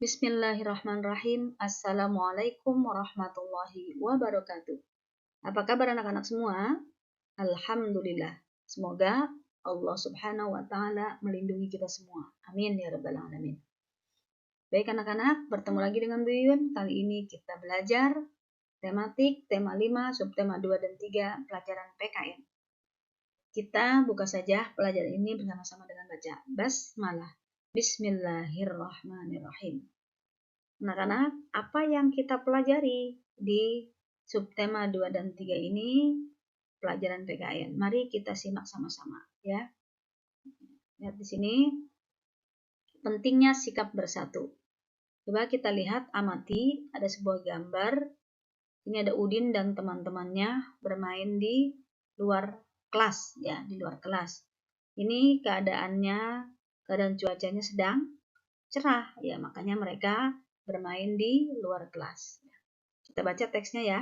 Bismillahirrahmanirrahim. Assalamualaikum warahmatullahi wabarakatuh. Apa kabar anak-anak semua? Alhamdulillah. Semoga Allah Subhanahu wa Ta'ala melindungi kita semua. Amin ya Rabbal 'Alamin. Baik anak-anak, bertemu lagi dengan Bu Yun. Kali ini kita belajar tematik, tema 5, subtema 2 dan 3, pelajaran PKN. Kita buka saja pelajaran ini bersama-sama dengan baca basmalah. Bismillahirrahmanirrahim. Anak-anak, apa yang kita pelajari di subtema 2 dan 3 ini pelajaran PKN. Mari kita simak sama-sama ya. Lihat di sini pentingnya sikap bersatu. Coba kita lihat, amati, ada sebuah gambar. Ini ada Udin dan teman-temannya bermain di luar kelas ya, di luar kelas. Ini keadaan cuacanya sedang cerah ya, makanya mereka bermain di luar kelas. Kita baca teksnya ya.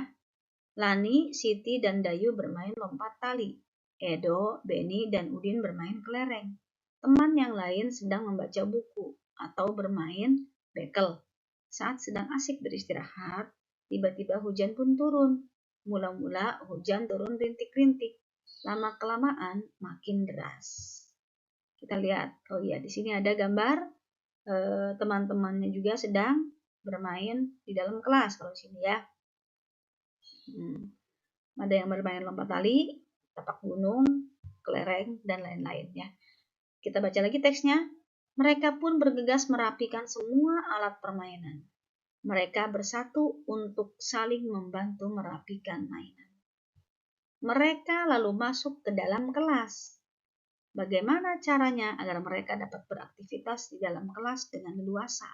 Lani, Siti, dan Dayu bermain lompat tali. Edo, Beni, dan Udin bermain kelereng. Teman yang lain sedang membaca buku atau bermain bekel. Saat sedang asik beristirahat, tiba-tiba hujan pun turun. Mula-mula hujan turun rintik-rintik. Lama-kelamaan makin deras. Kita lihat, oh iya, di sini ada gambar teman-temannya juga sedang bermain di dalam kelas kalau di sini ya. Ada yang bermain lompat tali, tapak gunung, kelereng, dan lain-lain ya. Kita baca lagi teksnya. Mereka pun bergegas merapikan semua alat permainan. Mereka bersatu untuk saling membantu merapikan mainan. Mereka lalu masuk ke dalam kelas. Bagaimana caranya agar mereka dapat beraktivitas di dalam kelas dengan leluasa?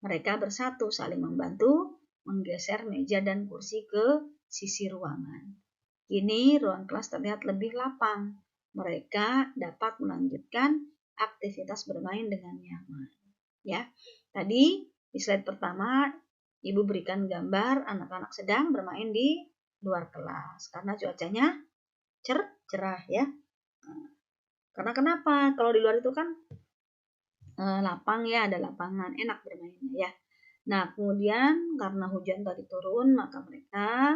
Mereka bersatu saling membantu menggeser meja dan kursi ke sisi ruangan. Kini ruang kelas terlihat lebih lapang. Mereka dapat melanjutkan aktivitas bermain dengan nyaman. Ya, tadi di slide pertama Ibu berikan gambar anak-anak sedang bermain di luar kelas karena cuacanya cerah ya. Karena kenapa? Kalau di luar itu kan lapang ya, ada lapangan, enak bermainnya ya. Nah, kemudian karena hujan tadi turun, maka mereka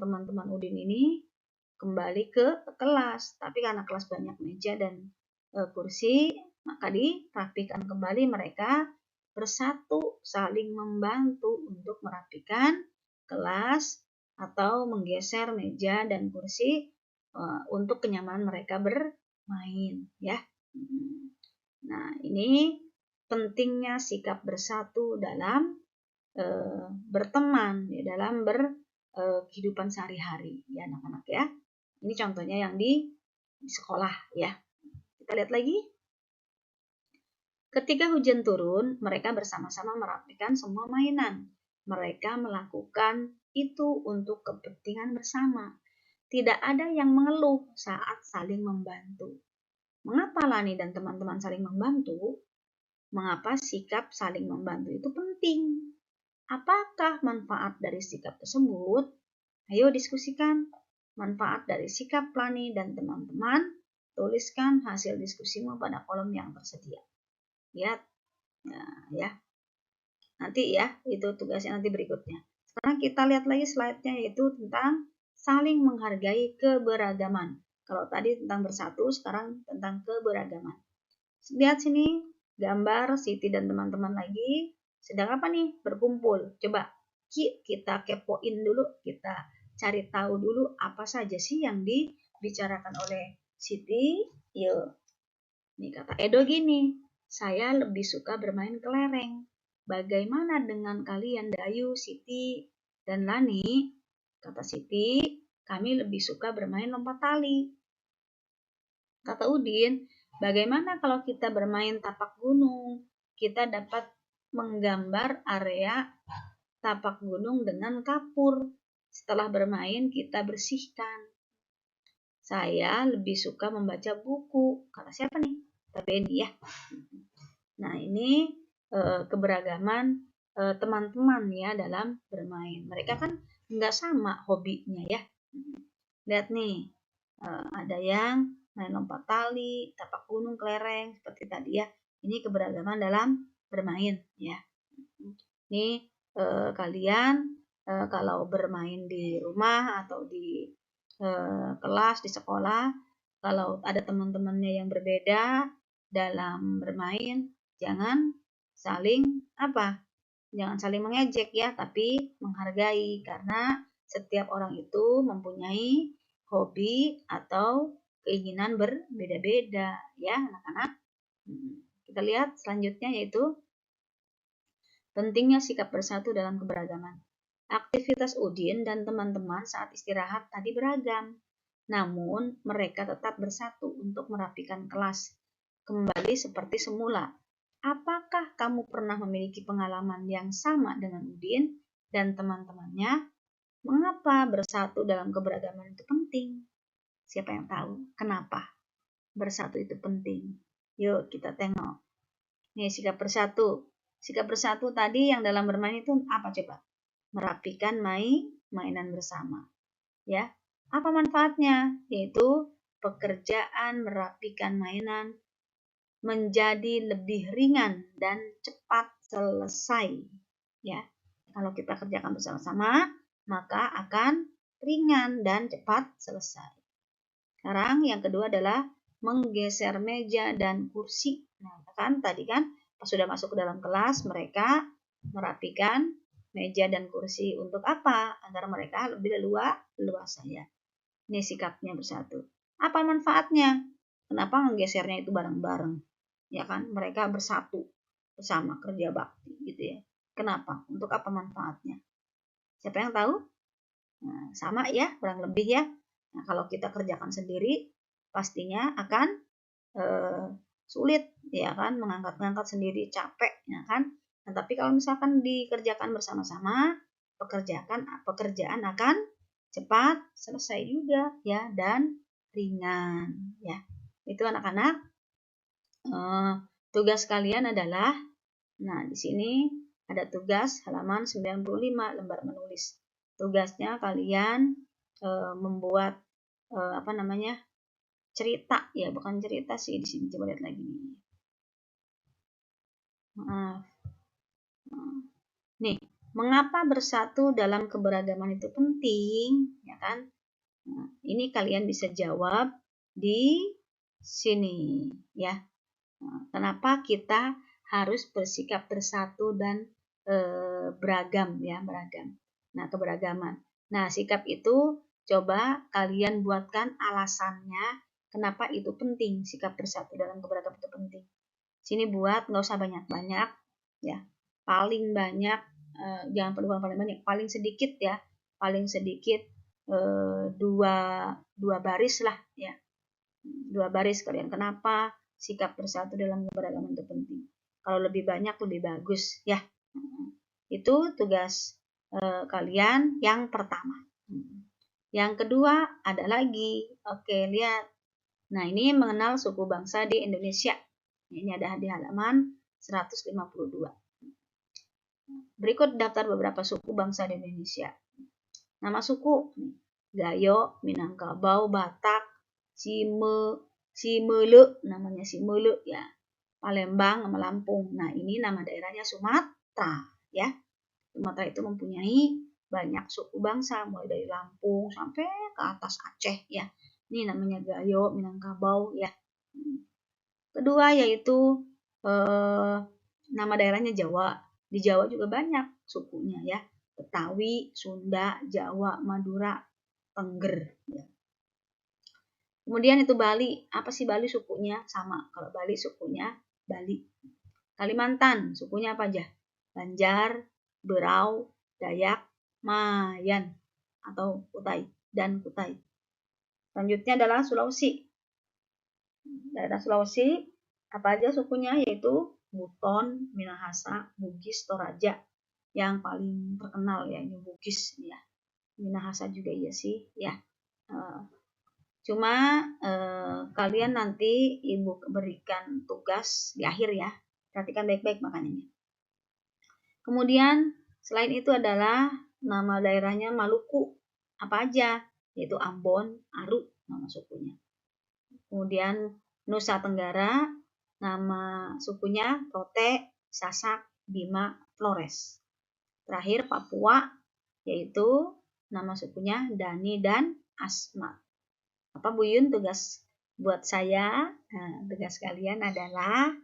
teman-teman Udin ini kembali ke kelas. Tapi karena kelas banyak meja dan kursi, maka dirapikan kembali. Mereka bersatu saling membantu untuk merapikan kelas atau menggeser meja dan kursi untuk kenyamanan mereka bermain ya. Nah, ini pentingnya sikap bersatu dalam berteman, ya, dalam kehidupan sehari-hari, ya anak-anak ya. Ini contohnya yang di sekolah ya. Kita lihat lagi. Ketika hujan turun, mereka bersama-sama merapikan semua mainan. Mereka melakukan itu untuk kepentingan bersama. Tidak ada yang mengeluh saat saling membantu. Mengapa Lani dan teman-teman saling membantu? Mengapa sikap saling membantu itu penting? Apakah manfaat dari sikap tersebut? Ayo diskusikan manfaat dari sikap Lani dan teman-teman. Tuliskan hasil diskusimu pada kolom yang tersedia. Lihat, ya. Nanti ya, itu tugasnya nanti berikutnya. Sekarang kita lihat lagi slide-nya, yaitu tentang saling menghargai keberagaman. Kalau tadi tentang bersatu, sekarang tentang keberagaman. Lihat sini, gambar Siti dan teman-teman lagi sedang apa nih? Berkumpul. Coba kita kepoin dulu, kita cari tahu dulu apa saja sih yang dibicarakan oleh Siti. Yuk. Nih kata Edo gini, saya lebih suka bermain kelereng. Bagaimana dengan kalian Dayu, Siti, dan Lani? Kata Siti, kami lebih suka bermain lompat tali. Kata Udin, bagaimana kalau kita bermain tapak gunung? Kita dapat menggambar area tapak gunung dengan kapur. Setelah bermain, kita bersihkan. Saya lebih suka membaca buku. Kata siapa nih? Kata Beni ya. Nah, ini keberagaman teman-teman ya dalam bermain. Mereka kan nggak sama hobinya ya. Lihat nih, ada yang main lompat tali, tapak gunung, kelereng, seperti tadi ya. Ini keberagaman dalam bermain ya. Ini kalian kalau bermain di rumah atau di kelas di sekolah, kalau ada teman-temannya yang berbeda dalam bermain, jangan saling jangan saling mengejek ya, tapi menghargai karena setiap orang itu mempunyai hobi atau keinginan berbeda-beda ya anak-anak. Kita lihat selanjutnya yaitu pentingnya sikap bersatu dalam keberagaman. Aktivitas Udin dan teman-teman saat istirahat tadi beragam, namun mereka tetap bersatu untuk merapikan kelas kembali seperti semula. Apakah kamu pernah memiliki pengalaman yang sama dengan Udin dan teman-temannya? Mengapa bersatu dalam keberagaman itu penting? Siapa yang tahu kenapa bersatu itu penting? Yuk kita tengok. Nih sikap bersatu. Sikap bersatu tadi yang dalam bermain itu apa coba? Merapikan mainan bersama. Ya. Apa manfaatnya? Yaitu pekerjaan merapikan mainan menjadi lebih ringan dan cepat selesai. Ya. Kalau kita kerjakan bersama-sama, maka akan ringan dan cepat selesai. Sekarang yang kedua adalah menggeser meja dan kursi. Nah, tadi kan pas sudah masuk ke dalam kelas, mereka merapikan meja dan kursi untuk apa? Agar mereka lebih leluasa ya. Ini sikapnya bersatu. Apa manfaatnya? Kenapa menggesernya itu bareng-bareng? Ya kan? Mereka bersatu bersama kerja bakti gitu ya. Kenapa? Untuk apa manfaatnya? Siapa yang tahu? Nah, sama ya, kurang lebih ya. Nah, kalau kita kerjakan sendiri, pastinya akan sulit, ya kan, mengangkat-ngangkat sendiri capek, ya kan. Nah, tapi kalau misalkan dikerjakan bersama-sama, pekerjaan akan cepat selesai juga, ya, dan ringan, ya. Itu anak-anak. Tugas kalian adalah, nah di sini ada tugas halaman 95 lembar menulis. Tugasnya kalian membuat cerita ya, bukan cerita sih di sini, coba lihat lagi nih. Maaf. Nih, mengapa bersatu dalam keberagaman itu penting, ya kan? Nah, ini kalian bisa jawab di sini ya. Nah, kenapa kita harus bersikap bersatu dan beragam ya, beragam. Nah, keberagaman. Nah, sikap itu coba kalian buatkan alasannya kenapa itu penting, sikap bersatu dalam keberagaman itu penting. Sini buat, nggak usah banyak-banyak ya. Paling banyak jangan perlu paling banyak, paling sedikit ya. Paling sedikit dua baris lah ya. 2 baris kalian. Kenapa sikap bersatu dalam keberagaman itu penting? Kalau lebih banyak lebih bagus ya. Itu tugas kalian yang pertama. Yang kedua ada lagi. Oke, lihat. Nah, ini mengenal suku bangsa di Indonesia. Ini ada di halaman 152. Berikut daftar beberapa suku bangsa di Indonesia. Nama suku: Gayo, Minangkabau, Batak, Simele, namanya Simele ya. Palembang sama Lampung. Nah, ini nama daerahnya Sumatera ya. Sumatera itu mempunyai banyak suku bangsa mulai dari Lampung sampai ke atas Aceh ya. Ini namanya Gayo, Minangkabau ya. Kedua yaitu nama daerahnya Jawa. Di Jawa juga banyak sukunya ya. Betawi, Sunda, Jawa, Madura, Tengger ya. Kemudian itu Bali. Apa sih Bali sukunya? Sama. Kalau Bali sukunya Bali. Kalimantan sukunya apa aja? Banjar, Berau, Dayak, Mayan atau Kutai dan Kutai. Selanjutnya adalah Sulawesi. Daerah Sulawesi apa aja sukunya? Yaitu Buton, Minahasa, Bugis, Toraja. Yang paling terkenal ya ini Bugis ya. Minahasa juga iya sih ya. Cuma kalian nanti ibu berikan tugas di akhir ya. Perhatikan baik-baik makanya. Kemudian selain itu adalah nama daerahnya Maluku. Apa aja? Yaitu Ambon, Aru nama sukunya. Kemudian Nusa Tenggara nama sukunya Rote, Sasak, Bima, Flores. Terakhir Papua, yaitu nama sukunya Dani dan Asmat. Apa Bu Yun tugas buat saya? Nah, tugas kalian adalah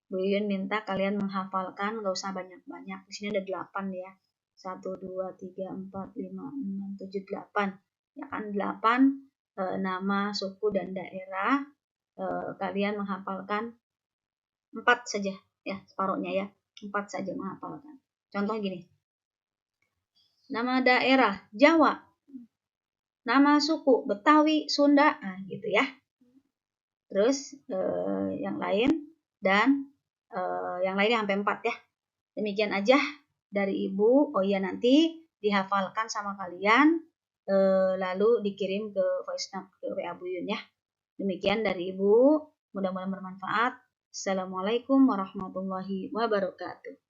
Bu Yun minta kalian menghafalkan, gak usah banyak-banyak. Di sini ada 8 ya. 1, 2, 3, 4, 5, 6, 7, 8. Ya kan 8 nama suku dan daerah. Kalian menghafalkan 4 saja ya, separuhnya ya. 4 saja menghafalkan. Contoh gini. Nama daerah Jawa. Nama suku Betawi, Sunda, nah gitu ya. Terus yang lain dan yang lainnya sampai 4 ya. Demikian aja dari Ibu. Oh iya, nanti dihafalkan sama kalian lalu dikirim ke voice note ke WA Bu Yun ya. Demikian dari Ibu. Mudah-mudahan bermanfaat. Assalamualaikum warahmatullahi wabarakatuh.